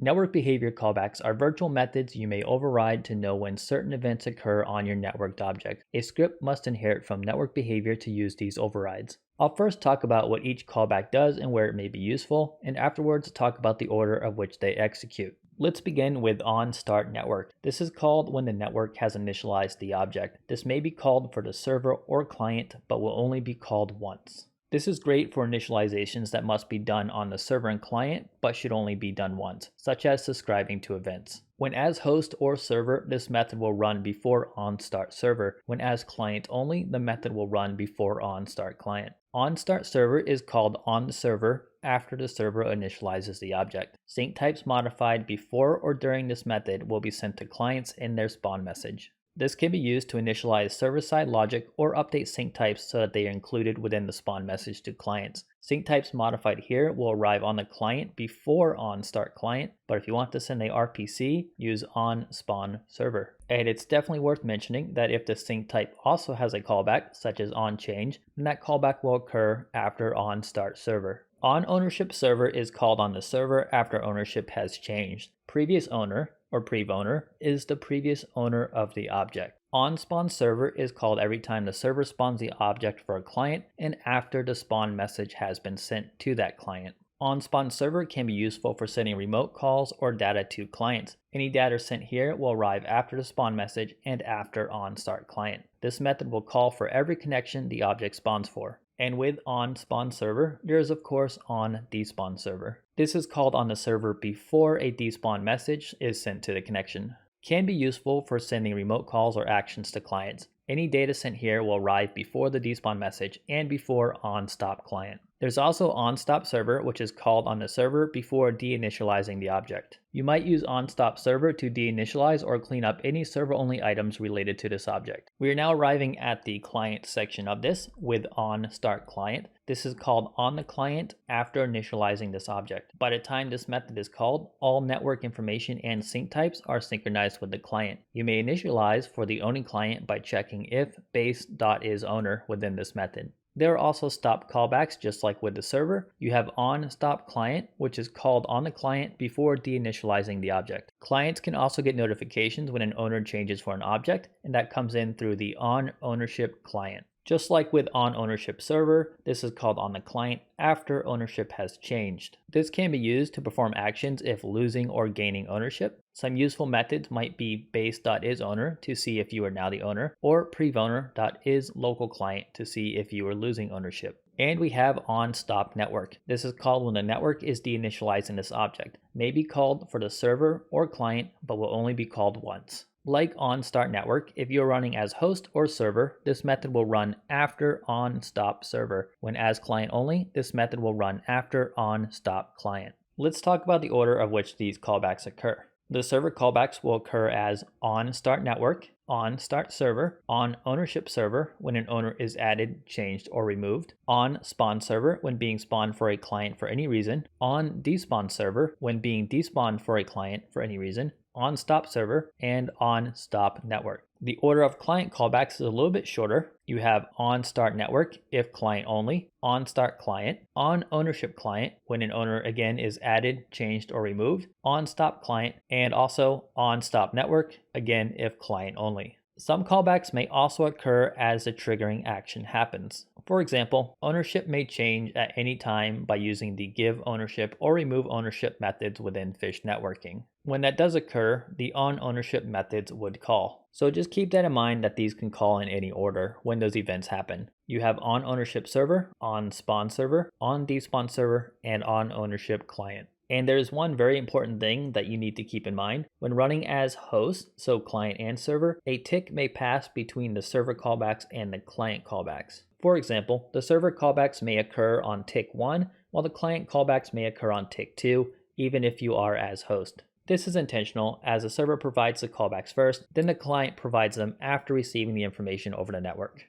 Network behavior callbacks are virtual methods you may override to know when certain events occur on your networked object. A script must inherit from network behavior to use these overrides. I'll first talk about what each callback does and where it may be useful, and afterwards talk about the order of which they execute. Let's begin with Onstart Network. This is called when the network has initialized the object. This may be called for the server or client, but will only be called once. This is great for initializations that must be done on the server and client, but should only be done once, such as subscribing to events. When as host or server, this method will run before onStart server. When as client only, the method will run before onStart client. OnStart server is called on the server after the server initializes the object. Sync types modified before or during this method will be sent to clients in their spawn message. This can be used to initialize server-side logic or update sync types so that they are included within the spawn message to clients. Sync types modified here will arrive on the client before onStart client, but if you want to send a RPC, use onSpawn server. And it's definitely worth mentioning that if the sync type also has a callback, such as onChange, then that callback will occur after onStart server. OnOwnership server is called on the server after ownership has changed. Previous owner, or prev owner, is the previous owner of the object. OnSpawn server is called every time the server spawns the object for a client and after the spawn message has been sent to that client. OnSpawn server can be useful for sending remote calls or data to clients. Any data sent here will arrive after the spawn message and after onStart client. This method will call for every connection the object spawns for. And with onSpawn server, there is of course onDespawn server. This is called on the server before a despawn message is sent to the connection. Can be useful for sending remote calls or actions to clients. Any data sent here will arrive before the despawn message and before onStop client. There's also onStop server, which is called on the server before deinitializing the object. You might use onStop server to deinitialize or clean up any server-only items related to this object. We are now arriving at the client section of this with onStart client. This is called on the client after initializing this object. By the time this method is called, all network information and sync types are synchronized with the client. You may initialize for the owning client by checking if base.isOwner within this method. There are also stop callbacks just like with the server. You have onStop client, which is called on the client before deinitializing the object. Clients can also get notifications when an owner changes for an object, and that comes in through the onOwnership client. Just like with onOwnership server, this is called on the client after ownership has changed. This can be used to perform actions if losing or gaining ownership. Some useful methods might be base.isOwner to see if you are now the owner, or prevowner.isLocalClient to see if you are losing ownership. And we have onStop network. This is called when the network is deinitializing this object. May be called for the server or client, but will only be called once. Like OnStart Network, if you're running as host or server, this method will run after onStop server. When as client only, this method will run after onStop client. Let's talk about the order of which these callbacks occur. The server callbacks will occur as OnStart Network, OnStart Server, OnOwnership Server when an owner is added, changed, or removed, OnSpawn Server when being spawned for a client for any reason, OnDespawn Server when being despawned for a client for any reason, OnStop Server, and OnStop Network. The order of client callbacks is a little bit shorter. You have OnStart Network if client only, OnStart Client, OnOwnership Client when an owner again is added, changed, or removed, OnStop Client, and also OnStop Network again if client only. Some callbacks may also occur as the triggering action happens. For example, ownership may change at any time by using the give ownership or remove ownership methods within Fish networking. When that does occur, the onOwnership methods would call. So just keep that in mind that these can call in any order when those events happen. You have onOwnership server, OnSpawn server, OnDespawn server, and OnOwnership client. And there's one very important thing that you need to keep in mind. When running as host, so client and server, a tick may pass between the server callbacks and the client callbacks. For example, the server callbacks may occur on tick 1, while the client callbacks may occur on tick 2, even if you are as host. This is intentional, as the server provides the callbacks first, then the client provides them after receiving the information over the network.